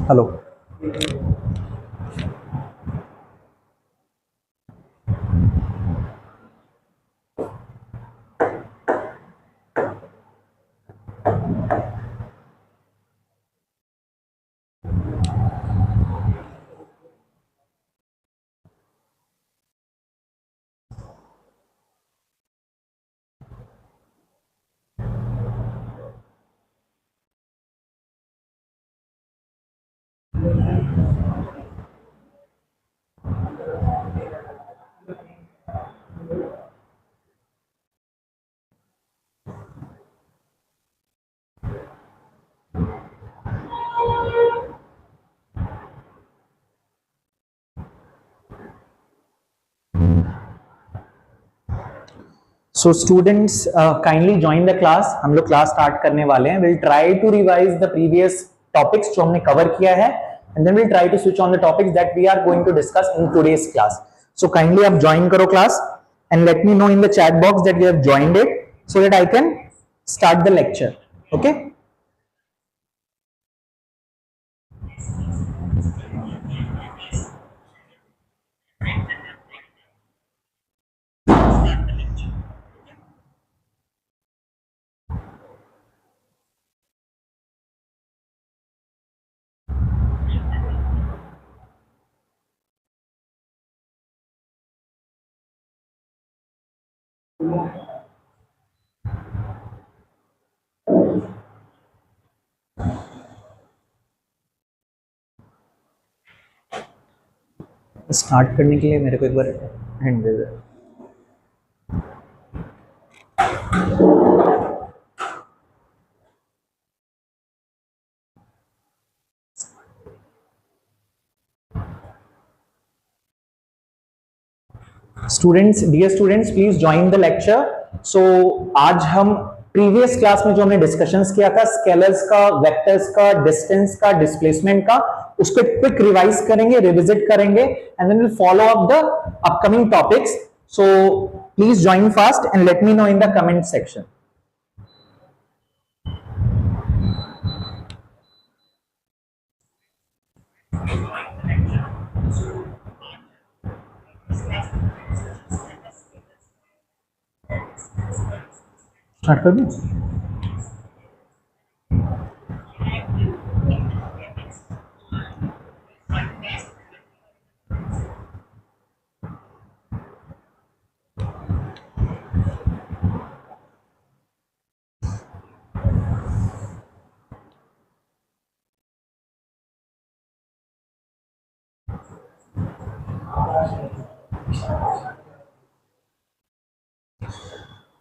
Hello. So students, kindly join the class. हम लोग class start करने वाले हैं. We'll try to revise the previous topics जो हमने cover किया है, and then we'll try to switch on the topics that we are going to discuss in today's class. So kindly आप join करो class and let me know in the chat box that you have joined it so that I can start the lecture. Okay? Start करने के लिए मेरे को एक बार hand दे दे. Students, dear students, please join the lecture. So आज हम प्रीवियस क्लास में जो हमने डिस्कशंस किया था स्केलर्स का, वेक्टर्स का, डिस्टेंस का, डिस्प्लेसमेंट का, उसको क्विक रिवाइज करेंगे, रिविजिट करेंगे and then will follow up the upcoming topics. So please join fast and let me know in the comment section. Start कर दूं?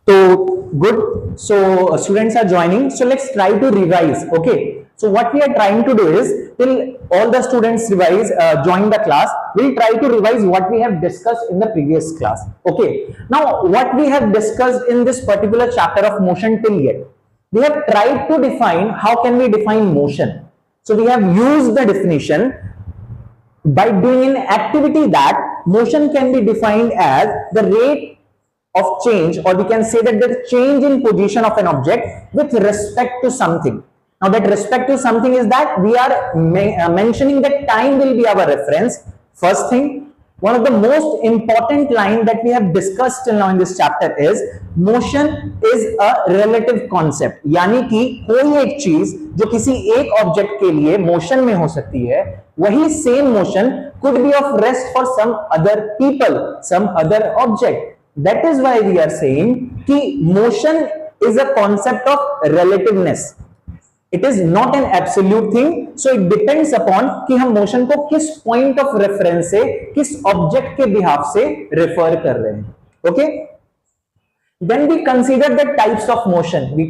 So good. So students are joining. So let's try to revise. Okay. So what we are trying to do is, till all the students revise, join the class, we'll try to revise what we have discussed in the previous class. Okay. Now what we have discussed in this particular chapter of motion till yet, we have tried to define how can we define motion. So we have used the definition by doing an activity that motion can be defined as the rate of change, or we can say that the change in position of an object with respect to something. Now that respect to something is that we are mentioning that time will be our reference. First thing, one of the most important line that we have discussed till now in this chapter is motion is a relative concept. यानी कि कोई एक चीज जो किसी एक object के लिए मोशन में हो सकती है, वही same motion could be of rest for some other people, some other object. That is why we are saying कि motion is a concept of relativeness. It is not an absolute thing. So it depends upon कि हम motion को किस point of reference से, किस object के behalf से refer कर रहे हैं. Okay? Then we consider the types of motion. We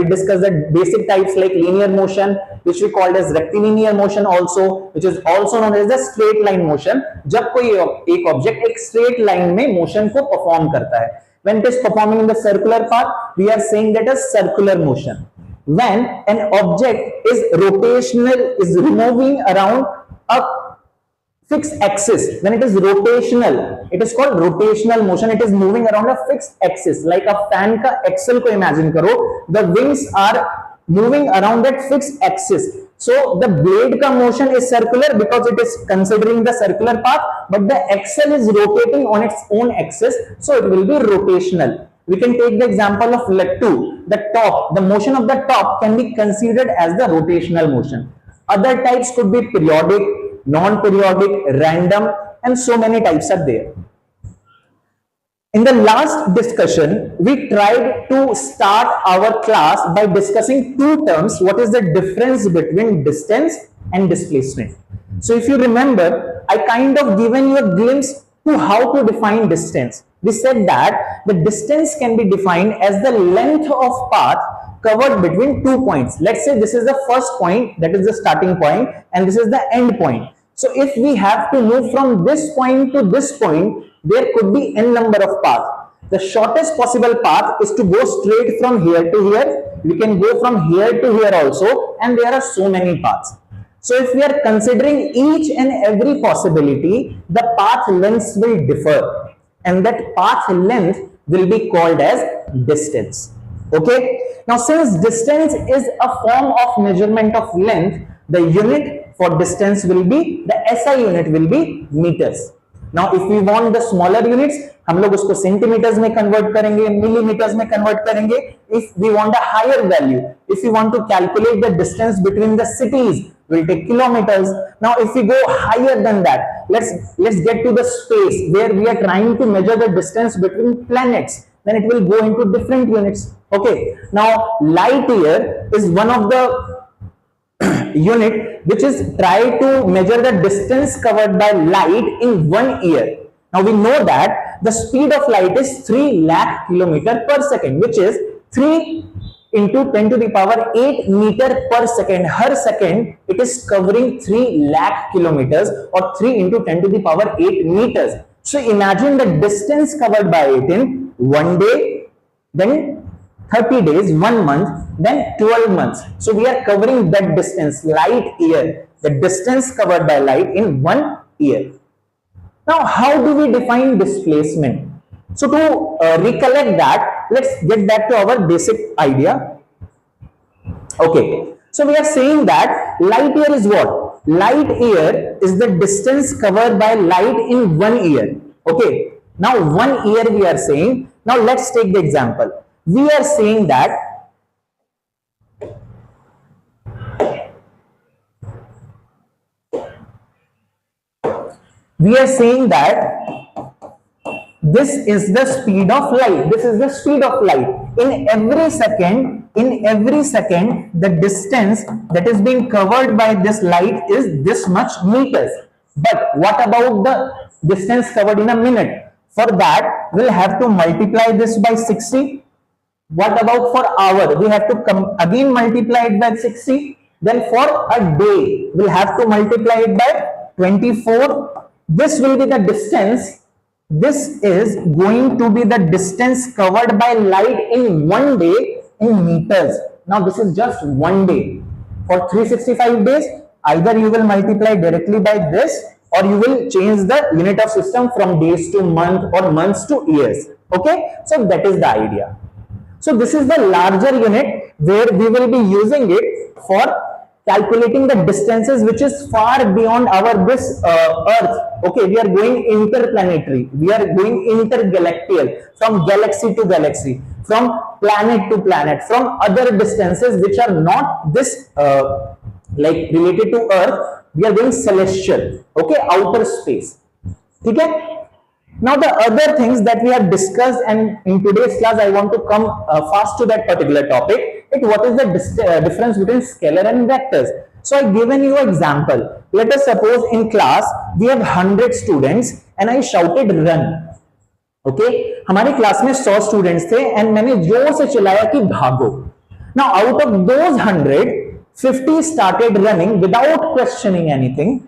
discussed the basic types like linear motion, which we called as rectilinear motion also, which is also known as the straight line motion. जब कोई एक object एक straight line में motion को perform करता है. When it is performing in the circular path, we are saying that is circular motion. When an object is rotational, is revolving around a fixed axis, when it is rotational, it is called rotational motion. It is moving around a fixed axis, like a fan का axle को imagine करो, the wings are moving around that fixed axis. So the blade का motion is circular because it is considering the circular path, but the axle is rotating on its own axis, so it will be rotational. We can take the example of leg 2. The top, the motion of the top can be considered as the rotational motion. Other types could be periodic, non-periodic, random, and so many types are there. In the last discussion, we tried to start our class by discussing two terms. What is the difference between distance and displacement? So if you remember, I kind of given you a glimpse to how to define distance. We said that the distance can be defined as the length of path covered between 2 points. Let's say this is the first point, that is the starting point, and this is the end point. So if we have to move from this point to this point, there could be n number of paths. The shortest possible path is to go straight from here to here. We can go from here to here also, and there are so many paths. So if we are considering each and every possibility, the path lengths will differ, and that path length will be called as distance. Okay, now since distance is a form of measurement of length, the unit for distance will be, the SI unit will be meters. Now if we want the smaller units, हम लोग उसको centimetres में convert करेंगे, millimetres में convert करेंगे. If we want a higher value, if we want to calculate the distance between the cities, we'll take kilometers. Now if we go higher than that, let's get to the space where we are trying to measure the distance between planets, then it will go into different units. Okay, now light year is one of the unit which is try to measure the distance covered by light in 1 year. Now we know that the speed of light is 3 lakh kilometer per second, which is 3 into 10 to the power 8 meter per second. Her second it is covering 3 lakh kilometers, or 3 into 10 to the power 8 meters. So imagine the distance covered by it in 1 day, then 30 days, 1 month, then 12 months. So we are covering that distance, light year, the distance covered by light in 1 year. Now how do we define displacement? So to recollect that, let's get back to our basic idea. Okay, so we are saying that light year is what? Light year is the distance covered by light in 1 year. Okay, now 1 year we are saying. Now let's take the example. We are saying that this is the speed of light. This is the speed of light. In every second, the distance that is being covered by this light is this much meters. But what about the distance covered in a minute? For that, we'll have to multiply this by 60. What about for hour? We have to come again multiply it by 60. Then for a day, we'll have to multiply it by 24. This will be the distance. This is going to be the distance covered by light in 1 day in meters. Now this is just 1 day. For 365 days, either you will multiply directly by this, or you will change the unit of system from days to month or months to years. Okay, so that is the idea. So this is the larger unit where we will be using it for calculating the distances which is far beyond our this earth. Okay, we are going interplanetary, we are going intergalactical, from galaxy to galaxy, from planet to planet, from other distances which are not this like related to earth. We are going celestial, okay, outer space. Okay, now the other things that we have discussed, and in today's class I want to come fast to that particular topic. What is the difference between scalar and vectors? So I given you an example. Let us suppose in class we have 100 students and I shouted run. Okay, हमारी class में 100 students थे and मैंने जोर से चिल्लाया कि भागो. Now out of those 100, 50 started running without questioning anything,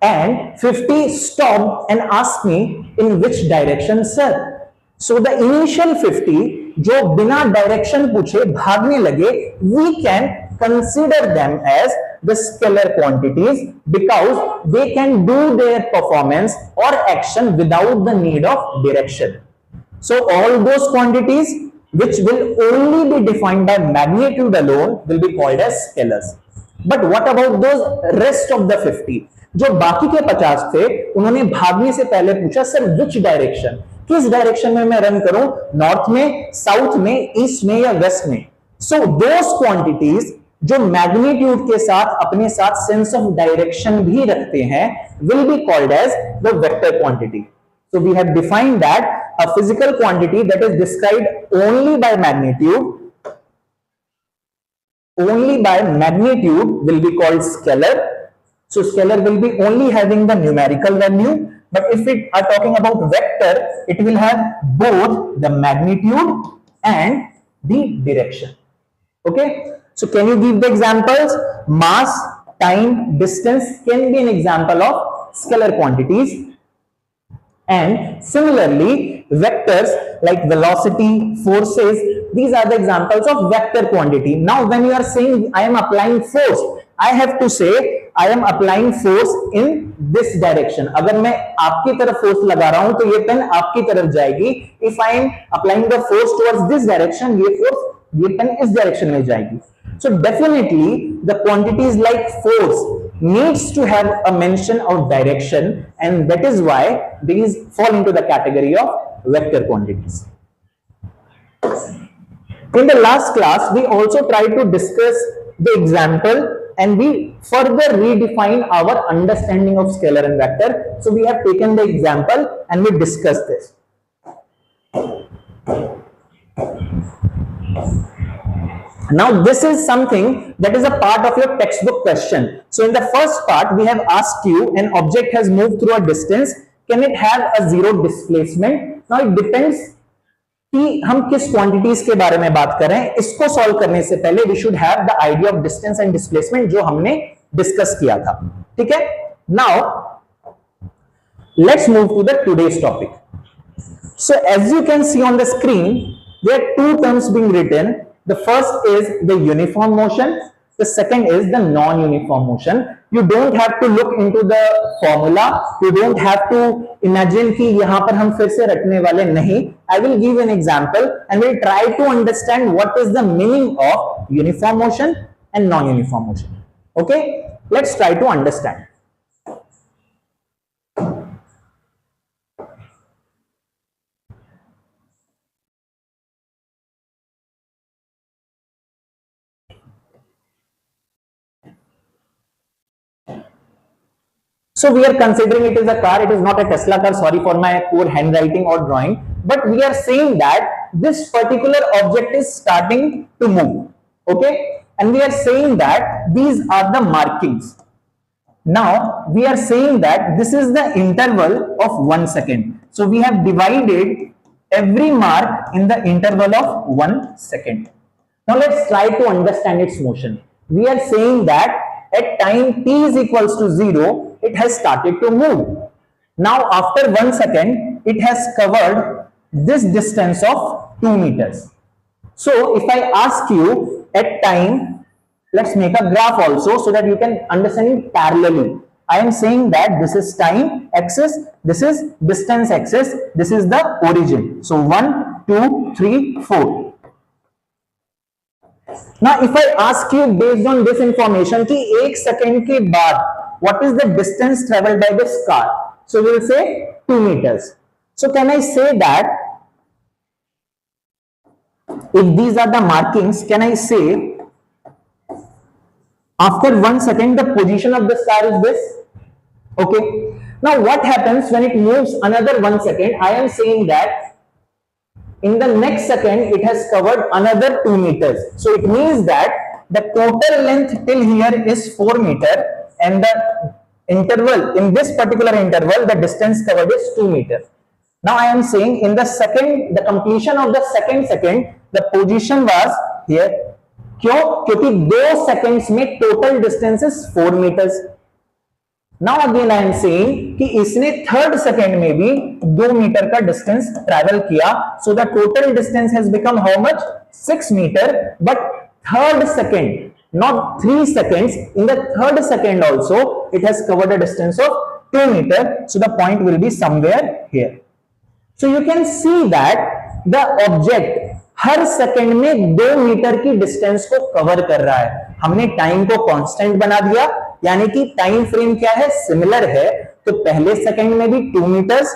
and 50 stopped and asked me in which direction, sir. So the initial 50 जो बिना डायरेक्शन पूछे भागने लगे, we can consider them as the scalar quantities because they can do their performance or action without the need of direction. So all those quantities which will only be defined by magnitude alone will be called as scalars. But what about those rest of the 50? जो बाकी के 50 थे, उन्होंने भागने से पहले पूछा sir which direction, किस डायरेक्शन में मैं रन करूं, नॉर्थ में, साउथ में, ईस्ट में या वेस्ट में. सो दोस क्वांटिटीज जो मैग्नीट्यूड के साथ अपने साथ सेंस ऑफ डायरेक्शन भी रखते हैं will be called as the vector quantity. So we have defined that a physical quantity that is described only by magnitude will be called scalar. So scalar will be only having the numerical value, but if we are talking about vector, it will have both the magnitude and the direction. Okay, so can you give the examples? Mass, time, distance can be an example of scalar quantities. And similarly, vectors like velocity, forces, these are the examples of vector quantity. Now, when you are saying I am applying force, I have to say I am applying force in this direction. अगर मैं आपकी तरफ force लगा रहा हूं तो ये pen आपकी तरफ जाएगी. If I am applying the force towards this direction, ये पेन इस direction में जाएगी. So definitely the quantities like force needs to have a mention of direction, and that is why these fall into the category of vector quantities. In the last class, we also tried to discuss the example and we further redefine our understanding of scalar and vector. So we have taken the example and we discussed this. Now this is something that is a part of your textbook question. So in the first part, we have asked you an object has moved through a distance. Can it have a zero displacement? Now it depends कि हम किस quantities के बारे में बात कर रहे हैं. इसको सॉल्व करने से पहले we should have the idea of distance and displacement जो हमने डिस्कस किया था. ठीक है. Now let's move to the today's topic. So as you can see on the screen there are two terms being written. The first is the uniform motion. The second is the non-uniform motion. You don't have to look into the formula. You don't have to imagine कि यहाँ पर हम फिर से रटने वाले नहीं. I will give an example and we'll try to understand what is the meaning of uniform motion and non-uniform motion. Okay? Let's try to understand. So we are considering it as a car. It is not a Tesla car. Sorry for my poor handwriting or drawing. But we are saying that this particular object is starting to move. Okay. And we are saying that these are the markings. Now we are saying that this is the interval of 1 second. So we have divided every mark in the interval of 1 second. Now let's try to understand its motion. We are saying that at time t is equals to 0, it has started to move. Now after 1 second, it has covered this distance of 2 meters. So if I ask you at time, let's make a graph also so that you can understand it parallelly. I am saying that this is time axis, this is distance axis, this is the origin. So 1, 2, 3, 4. Now if I ask you based on this information कि 1 second के बाद what is the distance traveled by this car? So we will say 2 meters. So can I say that if these are the markings, can I say after 1 second the position of this car is this? Okay. Now what happens when it moves another 1 second? I am saying that in the next second it has covered another 2 meters. So it means that the total length till here is 4 meter and the interval, in this particular interval, the distance covered is 2 meters. Now I am saying in the second, the completion of the second, the position was here. क्यों? क्योंकि 2 seconds में total distance is 4 meters. Now again I am saying कि इसने 3rd second में भी 2 metre का distance travel किया. So the total distance has become how much? 6 meter. But 3rd second not 3 seconds. In the third second also, it has covered a distance of 2 meter. So the point will be somewhere here. So you can see that the object her second में 2 metre की distance को cover कर रहा है. हमने time को constant बना दिया, यानी कि टाइम फ्रेम क्या है, सिमिलर है. तो पहले सेकंड में भी 2 मीटर्स,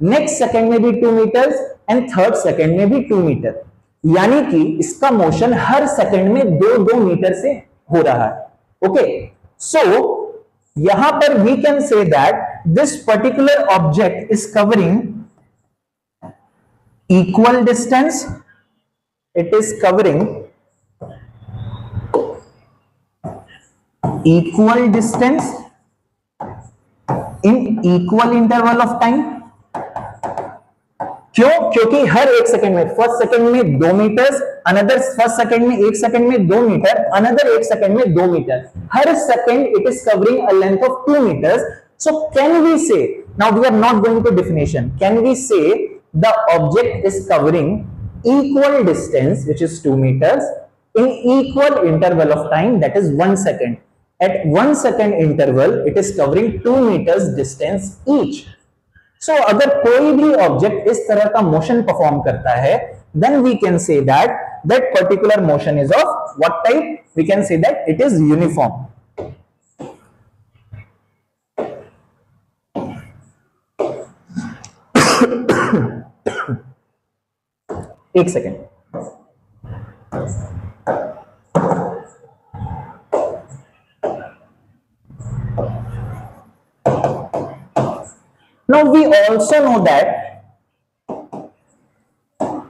नेक्स्ट सेकंड में भी 2 मीटर्स एंड थर्ड सेकंड में भी 2 मीटर, यानी कि इसका मोशन हर सेकंड में 2-2 मीटर से हो रहा है. ओके, सो यहां पर we can say that this particular object is covering equal distance. It is covering equal distance in equal interval of time. क्यों? क्योंकि हर एक सेकंड में, फर्स्ट सेकंड में 2 मीटर्स, अनदर फर्स्ट सेकंड में, एक सेकंड में 2 मीटर, अनदर एक second में 2 मीटर. हर second it is covering a length of 2 meters. So can we say, now we are not going to definition, can we say the object is covering equal distance, which is 2 meters, in equal interval of time, that is 1 second. At 1 second interval, it is covering 2 meters distance each. So अगर कोई भी object इस तरह का motion perform करता है, then we can say that that particular motion is of what type? We can say that it is uniform. एक सेकेंड. Now we also know that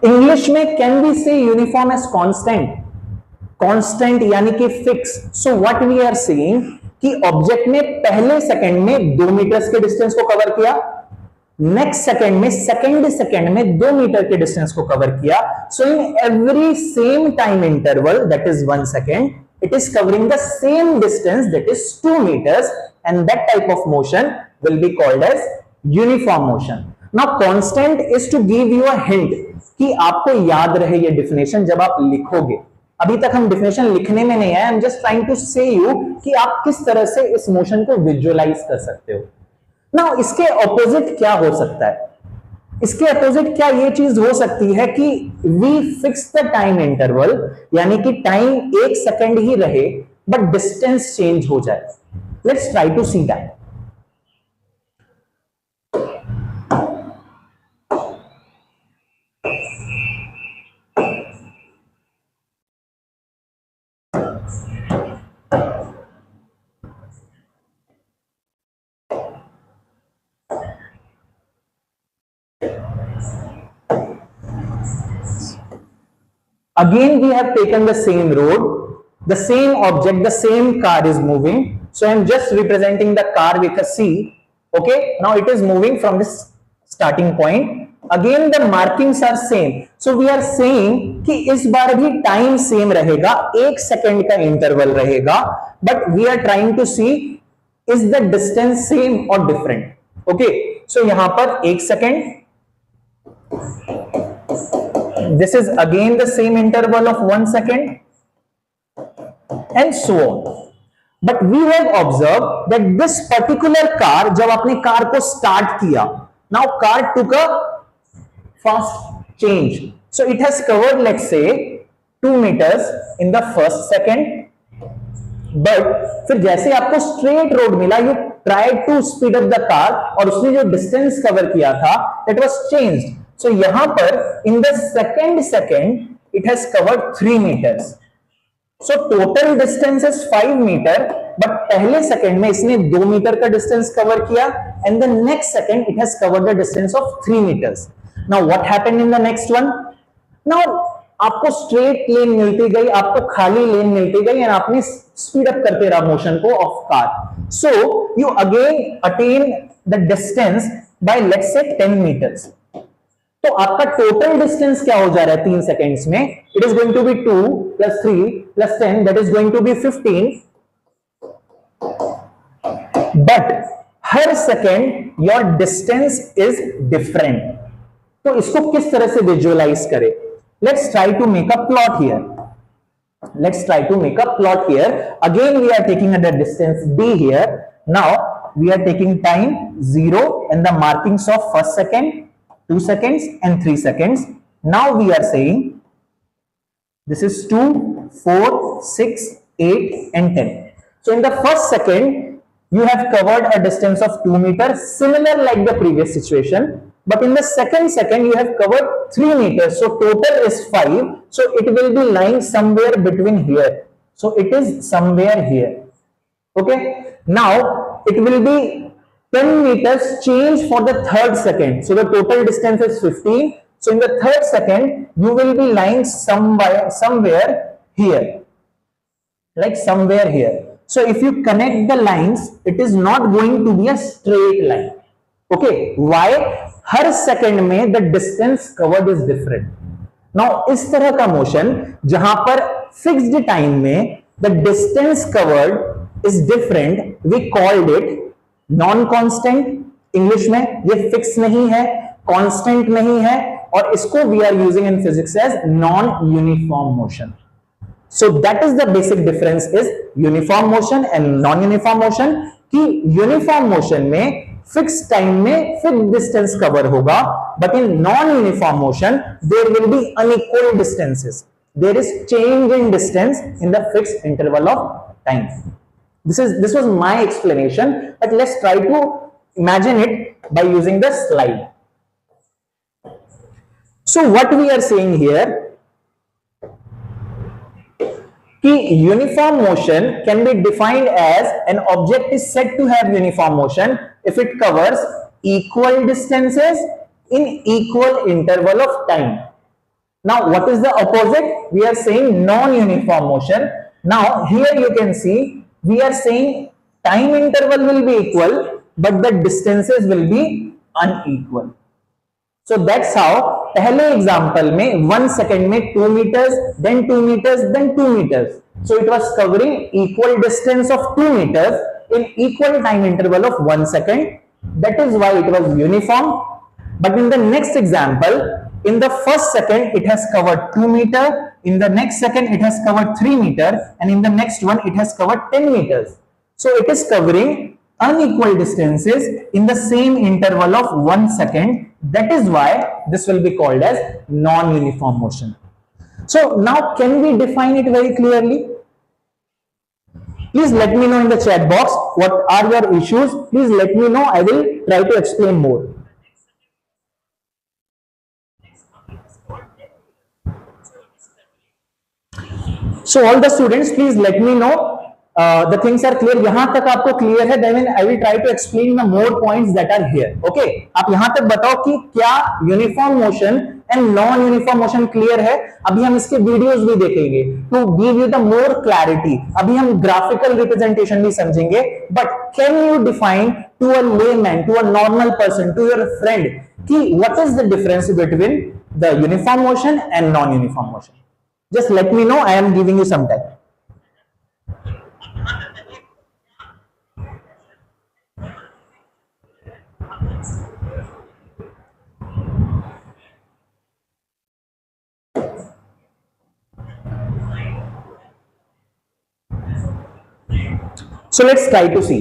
English में can be say uniform as constant. Constant यानी कि fix. So what we are saying कि object ने पहले second में 2 metres के डिस्टेंस को कवर किया, नेक्स्ट सेकंड में सेकंड में 2 मीटर के डिस्टेंस को कवर किया. So in every same time interval, that is 1 second, it is covering the same distance, that is 2 meters, and that type of motion will be called as uniform motion. Now constant is to give you a hint कि आपको याद रहे ये definition जब आप लिखोगे. अभी तक हम definition लिखने में नहीं आए, I'm just trying to say you कि आप किस तरह से इस motion को visualize कर सकते हो. Now इसके opposite क्या हो सकता है? इसके अपोजिट क्या ये चीज हो सकती है कि we fix the time interval, यानी कि टाइम 1 सेकंड ही रहे बट डिस्टेंस चेंज हो जाए. Let's try to see that. Again we have taken the same road, the same object, the same car is moving. So I am just representing the car with a C. Okay, now it is moving from this starting point. Again the markings are same. So we are saying कि इस बार भी time same रहेगा, 1 second का interval रहेगा, but we are trying to see is the distance same और different. Okay, so यहां पर 1 second, this is again the same interval of 1 second, and so on. But we have observed that this particular car, जब आपने car को start किया, now car took a fast change. So it has covered, let's say 2 meters in the first second, but फिर जैसे आपको straight road मिला, you tried to speed up the car, और उसने जो डिस्टेंस कवर किया था that was changed. So यहां पर in the second it has covered 3 meters. So total distance is 5 meter, but पहले सेकंड में इसने 2 मीटर का डिस्टेंस कवर किया, and the next second it has covered the distance of 3 meters. Now what happened in the next one? Now आपको straight लेन मिलती गई, आपको खाली लेन मिलती गई, and आपने स्पीड अप करते रहा मोशन को of car. So you again attain the distance by let's say 10 meters. तो आपका टोटल डिस्टेंस क्या हो जा रहा है 3 सेकेंड्स में? It is going to be 2 + 3 + 10, that is going to be 15. But हर second your distance is different. तो इसको किस तरह से विजुअलाइज करें? Let's try to make a plot here. Let's try to make a plot here. Again, we are taking the distance d here. Now we are taking time 0 and the markings of first second, 2 seconds and 3 seconds. Now we are saying this is 2, 4, 6, 8 and 10. So in the first second, you have covered a distance of 2 meters, similar like the previous situation. But in the second, you have covered 3 meters. So total is 5. So it will be lying somewhere between here. So it is somewhere here. Okay. Now it will be 10 meters change for the third second. So the total distance is 15. So in the third second, you will be lying somewhere here, like somewhere here. So if you connect the lines, it is not going to be a straight line. Okay, why? Her second में the distance covered is different. Now इस तरह का motion जहां पर fixed time में the distance covered is different, we called it non constant. English में ये fix नहीं है, कांस्टेंट नहीं है, और इसको we are using in physics as non uniform motion. So that is the basic difference is uniform motion and non uniform motion. कि uniform motion में फिक्स टाइम में फिक्स डिस्टेंस कवर होगा, but in non uniform motion there will be unequal distances. There is change in distance in the fixed interval of time. This was my explanation, but let's try to imagine it by using the slide. So what we are saying here, कि uniform motion can be defined as an object is said to have uniform motion if it covers equal distances in equal interval of time. Now what is the opposite? We are saying non-uniform motion. Now here you can see we are saying time interval will be equal, but the distances will be unequal. So that's how पहले example में 1 second में 2 meters, then 2 meters, then 2 meters. So it was covering equal distance of 2 meters in equal time interval of 1 second. That is why it was uniform. But in the next example, in the first second it has covered 2 meter, in the next second it has covered 3 meter, and in the next one it has covered 10 meters. So it is covering unequal distances in the same interval of 1 second. That is why this will be called as non-uniform motion. So now can we define it very clearly? Please let me know in the chat box what are your issues. Please let me know. I will try to explain more. So all the students, please let me know the things are clear. यहां तक आपको clear है, then I will try to explain the more points that are here. Okay, आप यहां तक बताओ कि क्या uniform motion and non uniform motion clear है. अभी हम इसके वीडियोस भी देखेंगे to give you the more clarity. अभी हम ग्राफिकल रिप्रेजेंटेशन भी समझेंगे. But can you define to a layman, to a normal person, to your friend कि what is the difference between the uniform motion and non uniform motion? Just let me know. I am giving you some time. So let's try to see.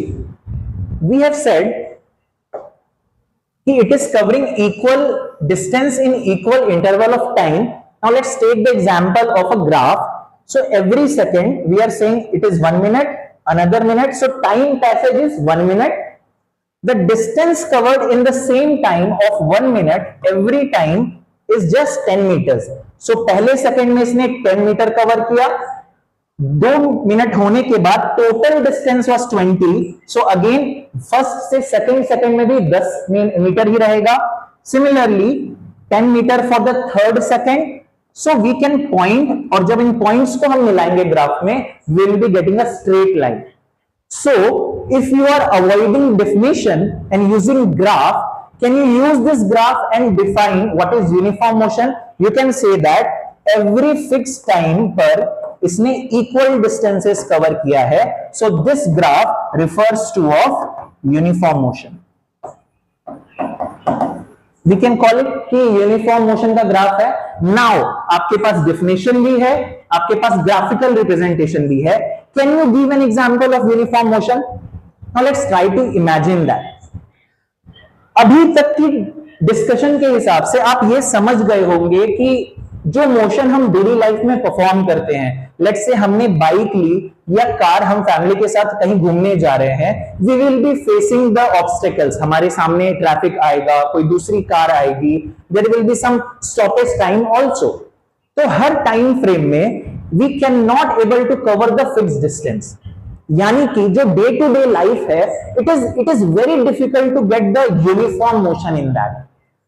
We have said it is covering equal distance in equal interval of time. Now let's take the example of a graph. So every second we are saying it is 1 minute, another minute. So time passage is 1 minute. The distance covered in the same time of 1 minute every time is just 10 meters. So पहले second में इसने 10 metre cover किया. 2 minute होने के बाद total distance was 20. So again first से second second में भी 10 मीटर ही रहेगा. Similarly 10 meter for the third second. So we can point, और जब इन पॉइंट्स को हम मिलाएंगे ग्राफ में, we will be getting a straight line. So if you are avoiding definition and using graph, can you use this graph and define what is uniform motion? You can say that every fixed time पर इसने equal distances cover किया है. So this graph refers to of uniform motion. We can call it कि uniform motion का graph है। Now आपके पास definition भी है, आपके पास ग्राफिकल रिप्रेजेंटेशन भी है। Can you give an example of uniform motion? Now let's try to imagine that. अभी तक की डिस्कशन के हिसाब से आप ये समझ गए होंगे कि जो मोशन हम डेली लाइफ में परफॉर्म करते हैं, लेट्स से हमने बाइक ली या कार, हम फैमिली के साथ कहीं घूमने जा रहे हैं, we will be facing the obstacles. हमारे सामने ट्रैफिक आएगा, कोई दूसरी कार आएगी, there will be some stoppage time also. तो हर टाइम फ्रेम में we can not able to cover the fixed distance, यानी कि जो डे टू डे लाइफ है, it is very difficult to get the uniform motion in that.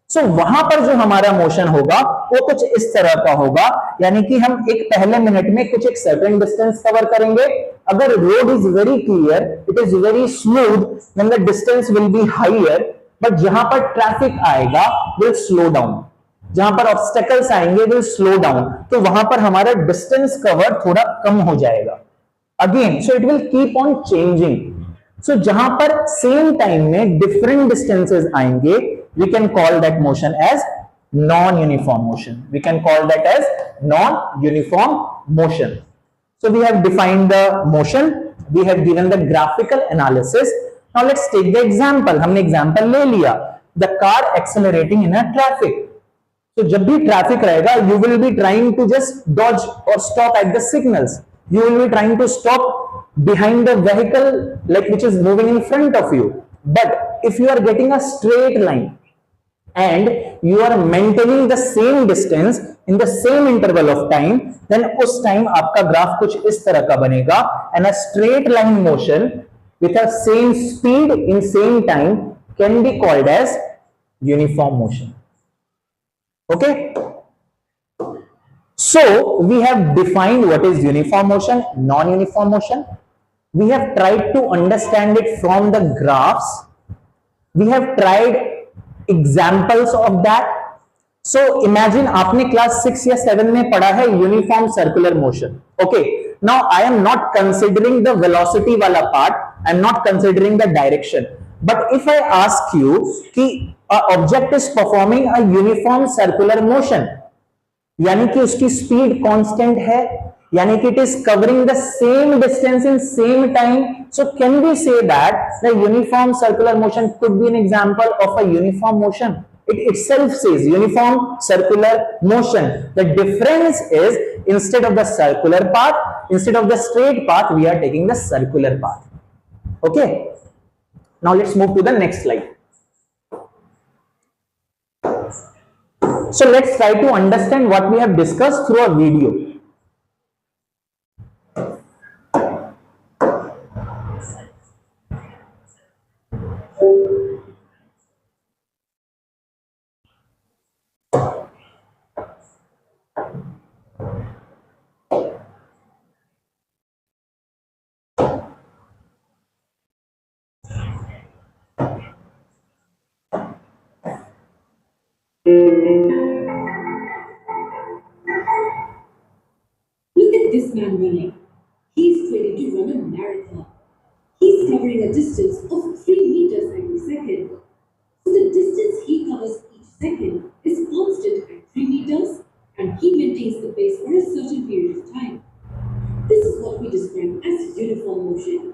So वहां पर जो हमारा मोशन होगा वो कुछ इस तरह का होगा, यानी कि हम एक पहले मिनट में कुछ एक सर्टेन डिस्टेंस कवर करेंगे। अगर road is very clear, it is very smooth, then the distance will be higher, but जहां पर ट्रैफिक आएगा विल स्लो डाउन, जहां पर ऑब्स्टेकल्स आएंगे विल स्लो डाउन, तो वहां पर हमारा डिस्टेंस कवर थोड़ा कम हो जाएगा। Again, so it will keep on changing. So जहां पर सेम टाइम में डिफरेंट डिस्टेंसेस आएंगे, we can call that motion as non-uniform motion. We can call that as non-uniform motion. So we have defined the motion, we have given the graphical analysis. Now let's take the example. हमने example ले लिया, the car accelerating in a traffic. So जब भी traffic रहेगा, you will be trying to just dodge or stop at the signals. You will be trying to stop behind the vehicle like which is moving in front of you. But if you are getting a straight line and you are maintaining the same distance in the same interval of time, then उस time आपका graph कुछ इस तरह का बनेगा, and a straight line motion with a same speed in same time can be called as uniform motion. Okay, so we have defined what is uniform motion, non-uniform motion. We have tried to understand it from the graphs. We have tried examples of that. So imagine आपने class 6 या 7 में पढ़ा है uniform circular motion. Okay, now I am not considering the velocity वाला part, I am not considering the direction, but if I ask you कि a object is performing a uniform circular motion, यानी कि उसकी speed constant है, यानी कि it is covering the same distance in same time, so can we say that the uniform circular motion could be an example of a uniform motion. It itself says uniform circular motion. The difference is instead of the circular path, instead of the straight path, we are taking the circular path. Okay, now let's move to the next slide. So let's try to understand what we have discussed through a video. Look at this man running. He's training to run a marathon. He's covering a distance of 3 meters every second. So the distance he covers each second is constant at 3 meters, and he maintains the pace for a certain period of time. This is what we describe as uniform motion.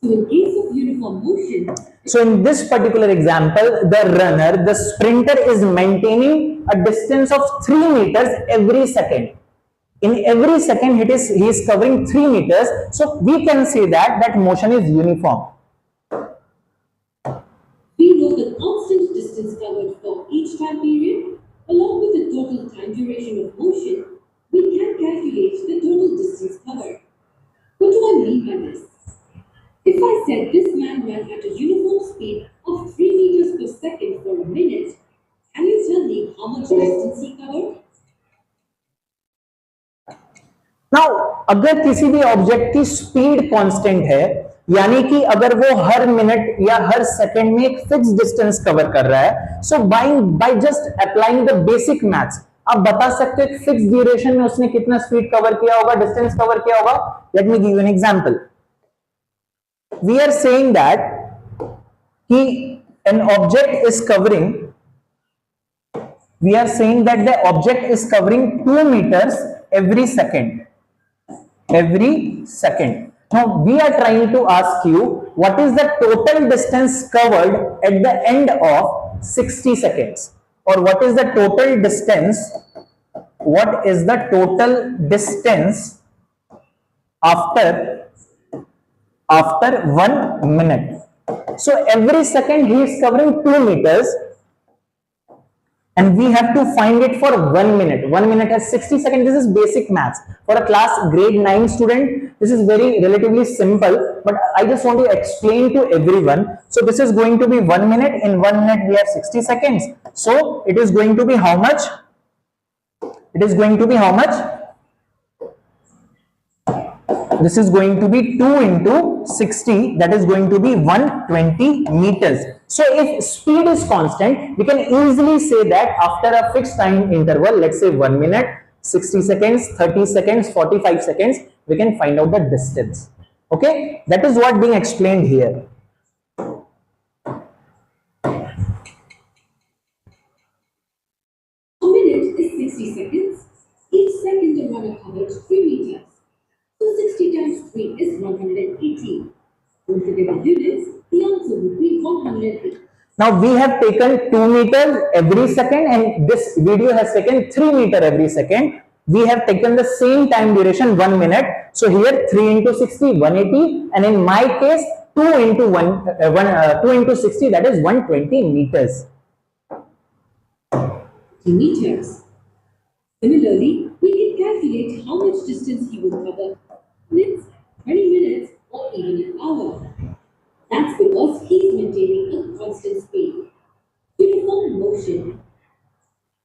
So in case of uniform motion, so in this particular example, the runner, the sprinter is maintaining a distance of 3 meters every second. In every second he is covering 3 meters, so we can say that that motion is uniform. We know the constant distance covered for each time period along with the total time duration of motion. We can calculate the total distance covered. What do I mean by this? If I said this man ran at a uniform speed of 3 meters per second for a minute, can you tell me how much distance he covered? Now, अगर किसी भी object की speed constant है, यानी कि अगर वो हर minute या हर सेकंड में एक फिक्स डिस्टेंस कवर कर रहा है, so by just applying the basic maths आप बता सकते हो फिक्स ड्यूरेशन में उसने कितना स्पीड कवर किया होगा, डिस्टेंस कवर किया होगा. Let me give you an example. We are saying that कि an object is covering we are saying that the object is covering 2 meters every second. Now we are trying to ask you what is the total distance covered at the end of 60 seconds, or what is the total distance after 1 minute. So every second he is covering 2 meters, and we have to find it for 1 minute. 1 minute has 60 seconds. This is basic maths for a class grade 9 student. This is very relatively simple, but I just want to explain to everyone. So this is going to be 1 minute. In 1 minute we have 60 seconds, so it is going to be how much? This is going to be 2 into 60, that is going to be 120 meters. So if speed is constant, we can easily say that after a fixed time interval, let's say 1 minute, 60 seconds, 30 seconds, 45 seconds, we can find out the distance. Okay, that is what being explained here. A minute is 60 seconds. Each second a runner covered 3 meters. So 60 times 3 is 180. Don't forget the units, the answer would be 180. Now we have taken 2 meters every second, and this video has taken 3 meters every second. We have taken the same time duration 1 minute. So here 3 into 60, 180, and in my case 2 into 60, that is 120 meters. Meters. Similarly, we can calculate how much distance he will cover. Minutes, 20 minutes, or even an hour. That's because he's maintaining a constant speed. Uniform motion.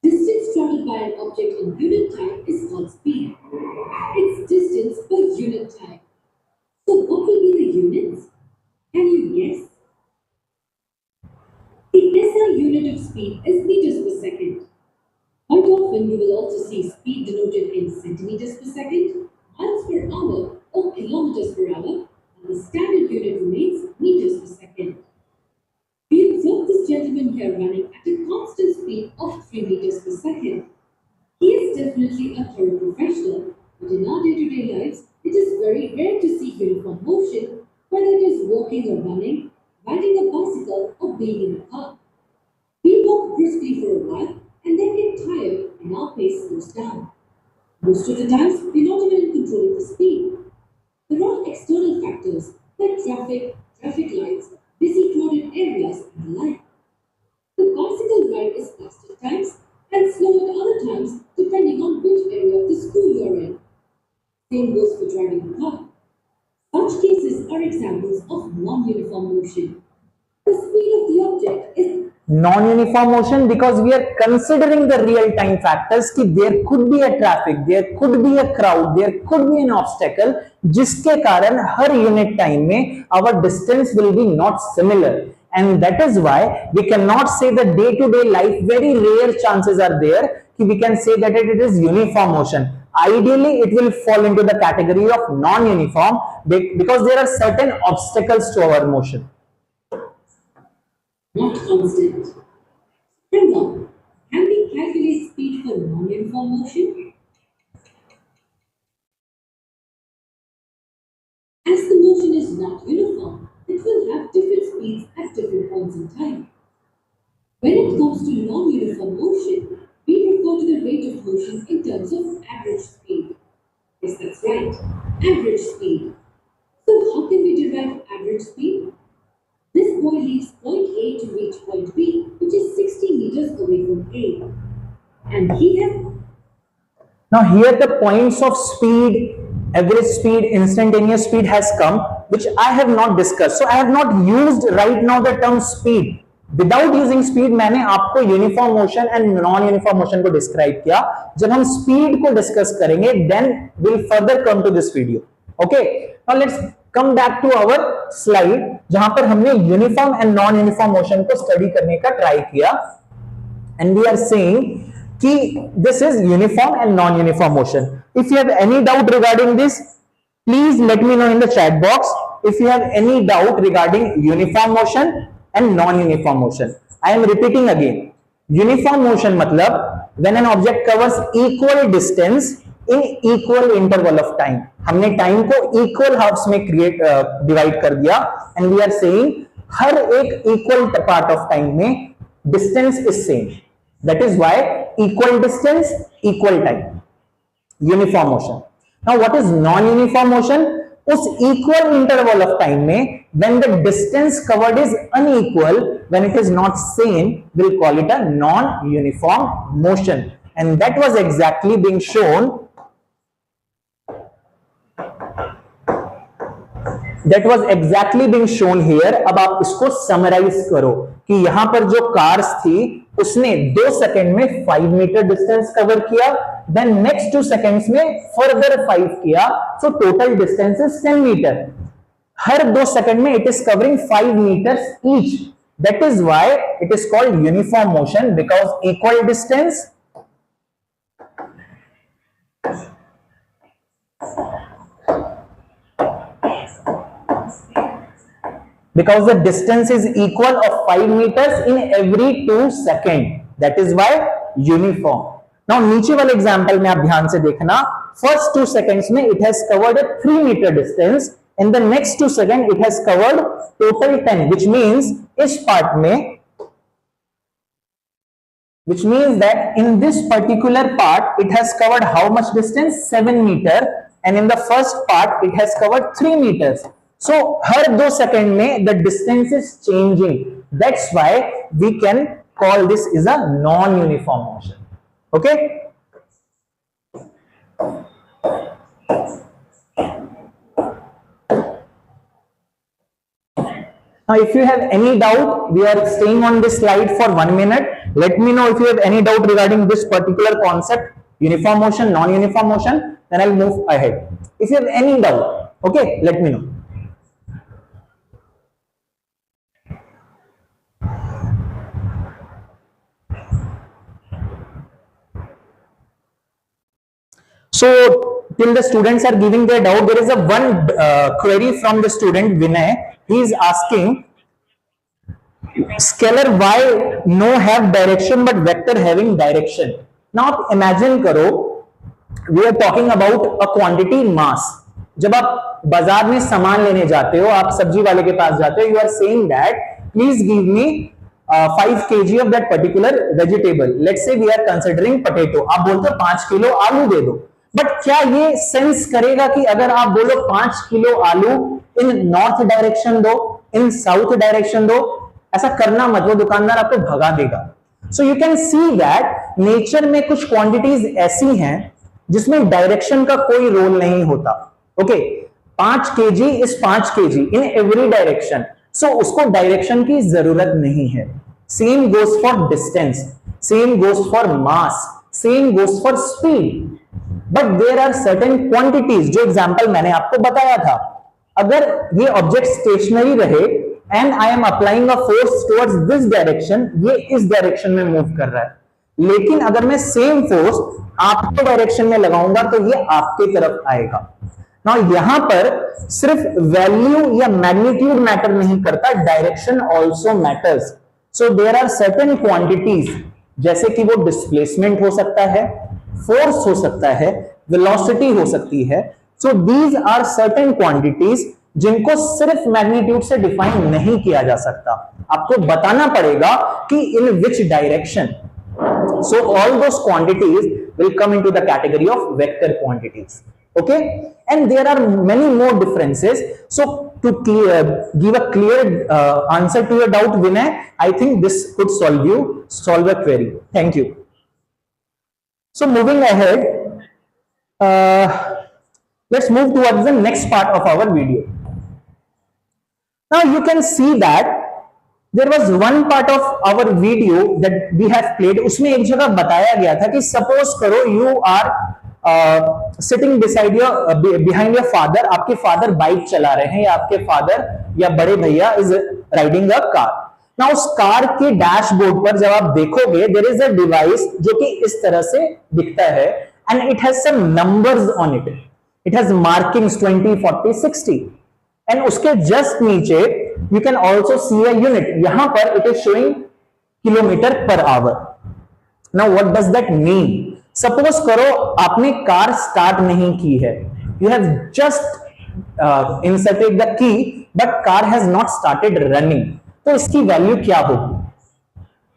Distance traveled by an object in unit time is called speed. It's distance per unit time. So what will be the units? Can you guess? The SI unit of speed is meters per second. Quite often you will also see speed denoted in centimeters per second, miles per hour, or kilometers per hour, and the standard unit remains meters per second. We observe this gentleman here running at a constant speed of 3 meters per second. He is definitely a thorough professional, but in our day-to-day lives, it is very rare to see uniform motion, whether it is walking or running, riding a bicycle, or being in a car. We walk briskly for a while and then get tired and our pace slows down. Most of the times, we're not even in control of the speed. There are external factors like traffic lights, busy crowded areas, and the like. The bicycle ride is fast at times and slow at other times depending on which area of the school you're in. Same goes for driving a car. Such cases are examples of non-uniform motion. The speed of the object is non-uniform motion because we are considering the real-time factors कि there could be a traffic, there could be a crowd, there could be an obstacle, जिसके कारण हर unit time में our distance will be not similar, and that is why we cannot say the day-to-day life. Very rare chances are there कि we can say that it is uniform motion. Ideally, it will fall into the category of non-uniform because there are certain obstacles to our motion. not constant. Hang on, can we calculate speed for non-uniform motion? As the motion is not uniform, it will have different speeds at different points in time. When it comes to non-uniform motion, we refer to the rate of motion in terms of average speed. Yes, that's right, average speed. So how can we derive average speed? This boy leaves point A to reach point B, which is 60 meters away from A. And he has... Now here the points of speed, average speed, instantaneous speed has come, which I have not discussed. So I have not used right now the term speed. Without using speed, मैंने आपको uniform motion and non uniform motion को describe किया. जब हम speed को discuss करेंगे, then we'll further come to this video. Okay, now let's come back to our slide, जहां पर हमने uniform and non uniform motion को स्टडी करने का ट्राई किया, and we are saying कि this is uniform and non-uniform motion. If you have any doubt regarding this, please let me know in the chat box. If you have any doubt regarding uniform motion and non-uniform motion, I am repeating again. Uniform motion मतलब when an object covers equal distance in equal interval of time. हमने time को equal halves में divide कर दिया and we are saying हर एक equal part of time में distance is same, that is why equal distance equal time, uniform motion. Now what is non uniform motion? उस equal interval of time में when the distance covered is unequal, when it is not same, we'll call it a non-uniform motion, and that was exactly being shown, that was exactly being shown here। अब आप इसको summarise करो कि यहां पर जो cars थी उसने 2 सेकंड में 5 मीटर डिस्टेंस कवर किया, देन नेक्स्ट 2 सेकंड्स में फर्दर 5 किया, so total distance is 10 meter. हर 2 सेकंड में it is covering 5 meters each, that is why it is called uniform motion, because equal distance because the distance is equal of 5 meters in every 2 seconds, that is why uniform। now नीचे वाले example में आप ध्यान से देखना, first 2 seconds में it has covered a 3 meter distance, in the next 2 seconds it has covered total 10, which means इस part में, which means that in this particular part it has covered how much distance? 7 meter, and in the first part it has covered 3 meters, so her 2 second में the distance is changing, that's why we can call this is a non-uniform motion, okay। Now if you have any doubt, we are staying on this slide for 1 minute, let me know if you have any doubt regarding this particular concept, uniform motion, non-uniform motion, then I'll move ahead। if you have any doubt, okay, let me know। So till the students are giving their doubt, there is a one query from the student Vinay. He is asking, scalar y no have direction but vector having direction। now आप imagine करो, we are talking about a quantity mass। जब आप बाजार में सामान लेने जाते हो, आप सब्जी वाले के पास जाते हो, you are saying that please give me 5 kg of that particular vegetable, let's say we are considering potato, आप बोलते हो 5 किलो आलू दे दो, बट क्या ये सेंस करेगा कि अगर आप बोलो 5 किलो आलू इन नॉर्थ डायरेक्शन दो, इन साउथ डायरेक्शन दो? ऐसा करना मत, वो दुकानदार आपको भगा देगा। So you can see that nature में कुछ क्वांटिटीज ऐसी हैं जिसमें डायरेक्शन का कोई रोल नहीं होता, okay. 5 kg is 5 kg in every direction, so उसको डायरेक्शन की जरूरत नहीं है। Same goes for distance, same goes for mass, same goes for speed, but there are certain quantities, जो एग्जांपल मैंने आपको बताया था। अगर ये ऑब्जेक्ट स्टेशनरी रहे and I am applying a force towards this direction, ये इस डायरेक्शन में मूव कर रहा है, लेकिन अगर मैं सेम फोर्स आपके डायरेक्शन में लगाऊंगा तो ये आपके तरफ आएगा। ना यहां पर सिर्फ वैल्यू या मैग्नीट्यूड मैटर नहीं करता, direction also matters. So there are certain quantities, जैसे कि वो डिस्प्लेसमेंट हो सकता है, फोर्स हो सकता है, वेलोसिटी हो सकती है। So these are certain quantities जिनको सिर्फ मैग्नीट्यूड से डिफाइन नहीं किया जा सकता, आपको बताना पड़ेगा कि in which direction. So all those quantities will come into the category of vector quantities, okay, and there are many more differences। so to give a clear answer to your doubt, Vinay, I think this could solve a query। thank you। so moving ahead, let's move towards the next part of our video। now you can see that there was one part of our video that we have played, उसमें एक जगह बताया गया था कि suppose करो you are sitting beside your behind your father, आपके father bike चला रहे हैं या आपके फादर या बड़े भैया इज राइडिंग अ कार। ना उस कार के डैशबोर्ड पर जब आप देखोगे देयर इज अ डिवाइस जो कि इस तरह से दिखता है and it has some numbers on it, it has markings 20, 40, 60 and उसके जस्ट नीचे you can also see a unit, यहां पर it is showing kilometer per hour. Now what does that mean? Suppose करो आपने कार स्टार्ट नहीं की है, you have just inserted the key but car has not started running, तो इसकी value क्या होगी?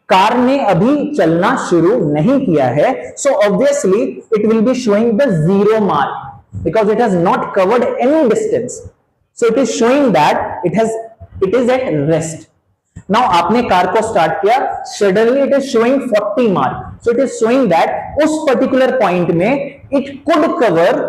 कार ने अभी चलना शुरू नहीं किया है, so obviously it will be showing the zero mark because it has not covered any distance, so it is showing that it is at rest. Now आपने कार को स्टार्ट किया, suddenly it is showing 40 mark, so it is showing that उस particular point में it could cover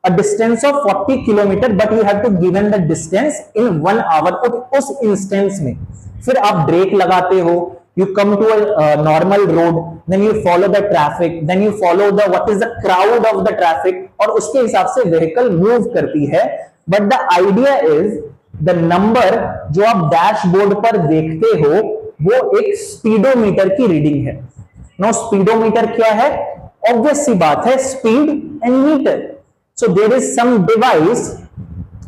a distance of 40 kilometer but you have to given the distance in 1 hour. उस instance में फिर आप break लगाते हो, you come to a normal road, then you follow the traffic, then you follow the what is the crowd of the traffic, और उसके हिसाब से vehicle move करती है. but the idea is the number जो आप डैशबोर्ड पर देखते हो वो एक स्पीडोमीटर की रीडिंग है. नो स्पीडोमीटर क्या है? ऑब्वियस सी बात है, speed and meter. so there is some device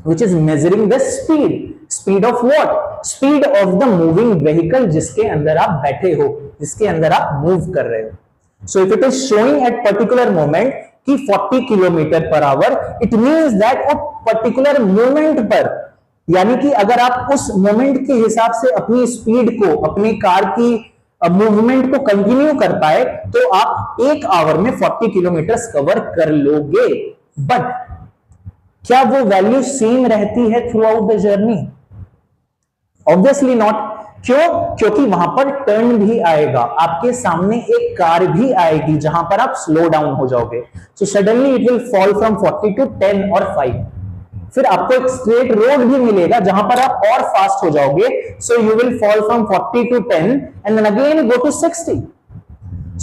which is measuring the speed of what? Speed of the moving vehicle जिसके अंदर आप बैठे हो, जिसके अंदर आप मूव कर रहे हो. so if it is showing at particular moment कि 40 kilometre per our, it means that a particular moment पर, यानी कि अगर आप उस मोमेंट के हिसाब से अपनी स्पीड को, अपनी कार की मूवमेंट को कंटिन्यू कर पाए तो आप 1 आवर में 40 किलोमीटर कवर कर लोगे. बट क्या वो वैल्यू सेम रहती है through out the journey? Obviously not. क्यों? क्योंकि वहां पर टर्न भी आएगा, आपके सामने एक कार भी आएगी जहां पर आप स्लो डाउन हो जाओगे. So suddenly it will fall from 40 to 10 और 5. फिर आपको एक स्ट्रेट रोड भी मिलेगा जहां पर आप और फास्ट हो जाओगे. So you will fall from 40 to 10 and then again go to 60.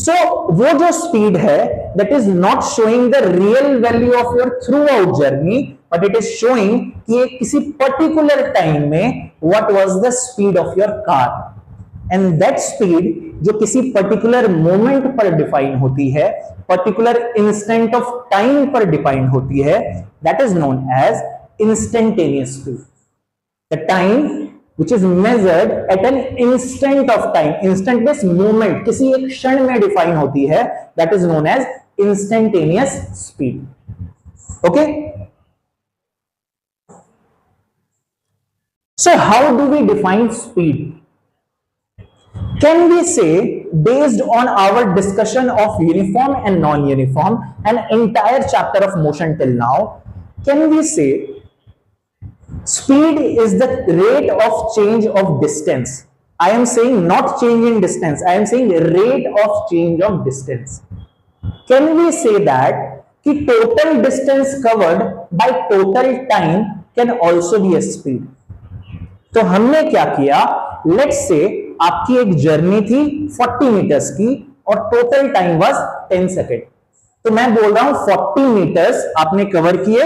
So वो जो स्पीड है that is not showing the real value of your throughout journey, but it is showing कि किसी पर्टिकुलर टाइम में what was the speed of your car. And that speed जो किसी particular moment पर define होती है, particular instant of time पर define होती है, that is known as instantaneous speed. The time which is measured at an instant of time. instant means movement, किसी एक क्षण में डिफाइन होती है, that is known as instantaneous speed. okay, so how do we define speed? Can we say, based on our discussion of uniform and non-uniform, an entire chapter of motion till now, can we say speed is the rate of change of distance? I am saying not change in distance, I am saying rate of change of distance. Can we say that कि total distance covered by total time can also be a speed? तो हमने क्या किया, let's say आपकी एक journey थी 40 metres की और टोटल टाइम वाज 10 सेकेंड. तो मैं बोल रहा हूं 40 मीटर्स आपने कवर किए,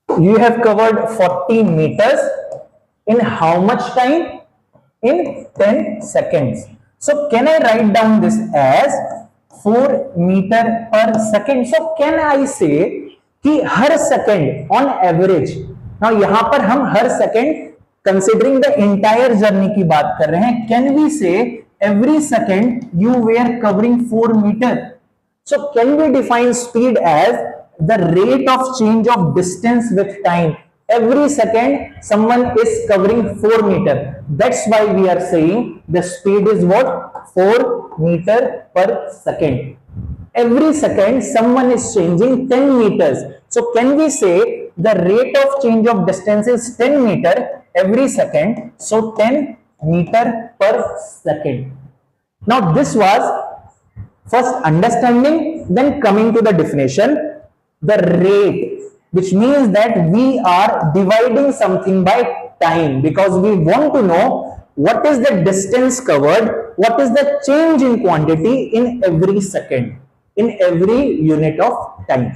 you have covered 40 meters in how much time? In 10 seconds. So can I write down this as 4 meter per second? So can I say कि हर सेकेंड on average, now यहां पर हम हर second considering the entire journey की बात कर रहे हैं, can we say every second you were covering 4 meter? So can we define speed as the rate of change of distance with time? Every second someone is covering 4 meter, that's why we are saying the speed is what? 4 meter per second. Every second someone is changing 10 meters, so can we say the rate of change of distance is 10 meter every second, so 10 meter per second. Now this was first understanding, then coming to the definition. The rate, which means that we are dividing something by time, because we want to know what is the distance covered, what is the change in quantity in every second, in every unit of time.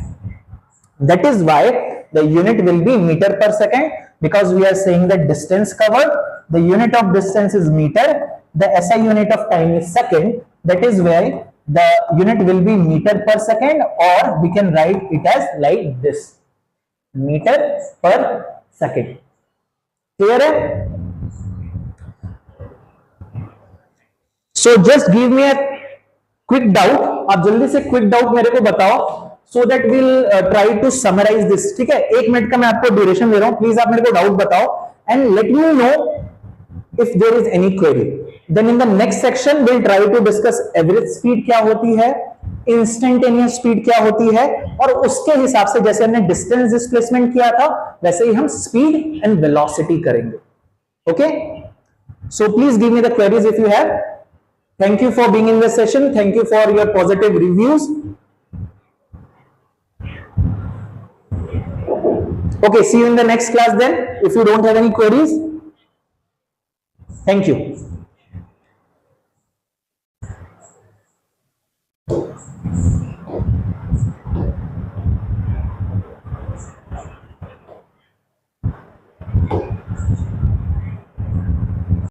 That is why the unit will be meter per second, because we are saying the distance covered, the unit of distance is meter, the SI unit of time is second, that is why the unit will be meter per second, or we can write it as like this, meter per second. Clear है? So just give me a quick doubt, आप जल्दी से quick doubt मेरे को बताओ, so that will try to summarize this. ठीक है, 1 minute का मैं आपको ड्यूरेशन दे रहा हूं, प्लीज आप मेरे को डाउट बताओ and let me no if there is any query. Then in the next section we'll try to discuss average speed क्या होती है, instantaneous speed क्या होती है, और उसके हिसाब से जैसे हमने distance displacement किया था वैसे ही हम speed and velocity करेंगे। Okay, so please give me the queries if you have. Thank you for being in this session, thank you for your positive reviews. Okay, see you in the next class then if you don't have any queries. Thank you.